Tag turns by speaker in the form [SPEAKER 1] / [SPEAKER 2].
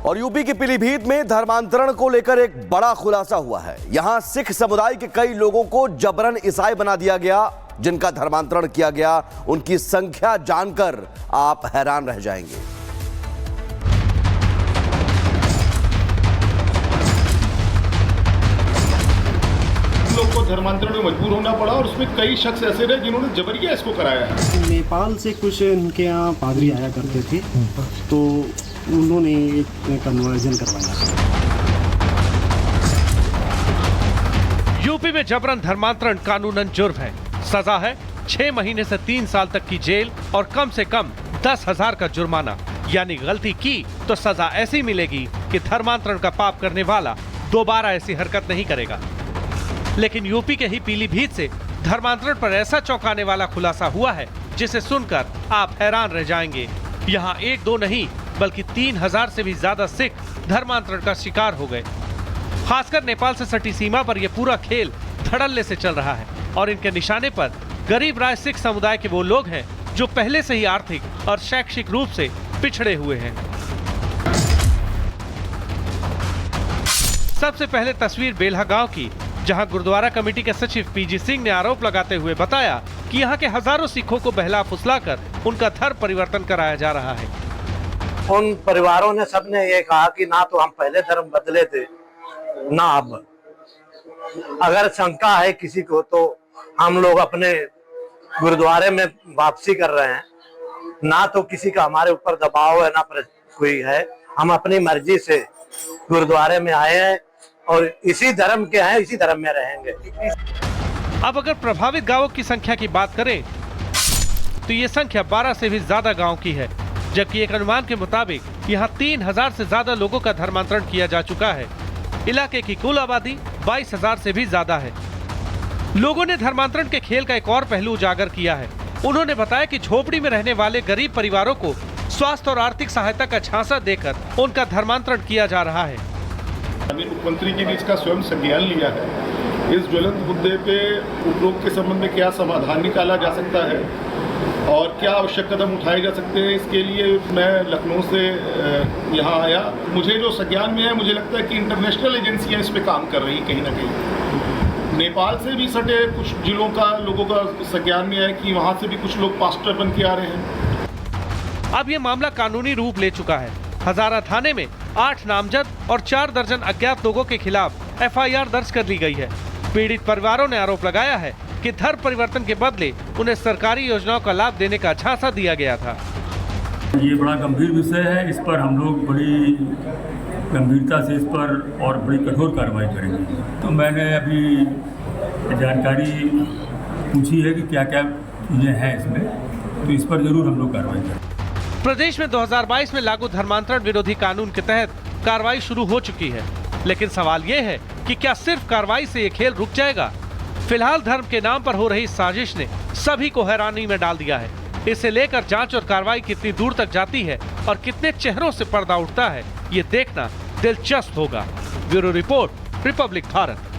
[SPEAKER 1] और यूपी के पीलीभीत में धर्मांतरण को लेकर एक बड़ा खुलासा हुआ है। यहां सिख समुदाय के कई लोगों को जबरन ईसाई बना दिया गया। जिनका धर्मांतरण किया गया उनकी संख्या जानकर आप हैरान रह जाएंगे।
[SPEAKER 2] लोग को धर्मांतरण में मजबूर होना पड़ा और उसमें कई शख्स ऐसे रहे जिन्होंने जबरिया इसको कराया है।
[SPEAKER 3] नेपाल से कुछ उनके यहाँ पादरी आया करते थे, तो उन्होंने कन्वर्जन करवाया।
[SPEAKER 4] यूपी में जबरन धर्मांतरण कानूनन जुर्म है। सजा है 6 महीने से 3 साल तक की जेल और कम से कम 10,000 का जुर्माना। यानी गलती की तो सजा ऐसी मिलेगी कि धर्मांतरण का पाप करने वाला दोबारा ऐसी हरकत नहीं करेगा। लेकिन यूपी के ही पीलीभीत से धर्मांतरण पर ऐसा चौंकाने वाला खुलासा हुआ है जिसे सुनकर आप हैरान रह जाएंगे। यहाँ 1-2 नहीं बल्कि 3,000 से भी ज्यादा सिख धर्मांतरण का शिकार हो गए। खासकर नेपाल से सटी सीमा पर यह पूरा खेल धड़ल्ले से चल रहा है और इनके निशाने पर गरीब राय सिख समुदाय के वो लोग हैं जो पहले से ही आर्थिक और शैक्षिक रूप से पिछड़े हुए हैं। सबसे पहले तस्वीर बेल्हा गांव की, जहां गुरुद्वारा कमेटी के सचिव पीजी सिंह ने आरोप लगाते हुए बताया कि यहां के हजारों सिखों को बहला फुसलाकर उनका धर्म परिवर्तन कराया जा रहा है।
[SPEAKER 5] उन परिवारों ने सबने ये कहा कि ना तो हम पहले धर्म बदले थे ना अब। अगर शंका है किसी को तो हम लोग अपने गुरुद्वारे में वापसी कर रहे हैं। ना तो किसी का हमारे ऊपर दबाव है ना कोई है। हम अपनी मर्जी से गुरुद्वारे में आए हैं और इसी धर्म के हैं, इसी धर्म में रहेंगे।
[SPEAKER 4] अब अगर प्रभावित गांवों की संख्या की बात करें तो ये संख्या 12 से भी ज्यादा गांव की है, जबकि एक अनुमान के मुताबिक यहाँ 3,000 से ज्यादा लोगों का धर्मांतरण किया जा चुका है। इलाके की कुल आबादी 22,000 से भी ज्यादा है। लोगों ने धर्मांतरण के खेल का एक और पहलू उजागर किया है। उन्होंने बताया कि झोपड़ी में रहने वाले गरीब परिवारों को स्वास्थ्य और आर्थिक सहायता का झांसा देकर उनका धर्मांतरण किया जा रहा है।
[SPEAKER 2] मुख्यमंत्री जी ने इसका स्वयं संज्ञान लिया है। इस ज्वलंत मुद्दे पे उपरोक्त के संबंध में क्या समाधान निकाला जा सकता है और क्या आवश्यक कदम उठाए जा सकते हैं, इसके लिए मैं लखनऊ से यहाँ आया। मुझे जो संज्ञान में है, मुझे लगता है कि इंटरनेशनल एजेंसियाँ इस पे काम कर रही कहीं ना कहीं। नेपाल से भी सटे कुछ जिलों का लोगों का संज्ञान में है कि वहाँ से भी कुछ लोग पास्टर बन के आ रहे हैं।
[SPEAKER 4] अब ये मामला कानूनी रूप ले चुका है। हजारा थाने में 8 नामजद और 4 दर्जन अज्ञात लोगों के खिलाफ FIR दर्ज कर ली गई है। पीड़ित परिवारों ने आरोप लगाया है कि धर्म परिवर्तन के बदले उन्हें सरकारी योजनाओं का लाभ देने का झांसा दिया गया था।
[SPEAKER 6] ये बड़ा गंभीर विषय है। इस पर हम लोग बड़ी गंभीरता से इस पर और बड़ी कठोर कार्रवाई करेंगे। तो मैंने अभी जानकारी पूछी है कि क्या क्या चीज़ें हैं इसमें, तो इस पर जरूर हम लोग कार्रवाई करेंगे।
[SPEAKER 4] प्रदेश में 2022 में लागू धर्मांतरण विरोधी कानून के तहत कार्रवाई शुरू हो चुकी है, लेकिन सवाल ये है कि क्या सिर्फ कार्रवाई से ये खेल रुक जाएगा? फिलहाल धर्म के नाम पर हो रही साजिश ने सभी को हैरानी में डाल दिया है। इसे लेकर जांच और कार्रवाई कितनी दूर तक जाती है और कितने चेहरों से पर्दा उठता है, ये देखना दिलचस्प होगा। Bureau report, Republic Bharat.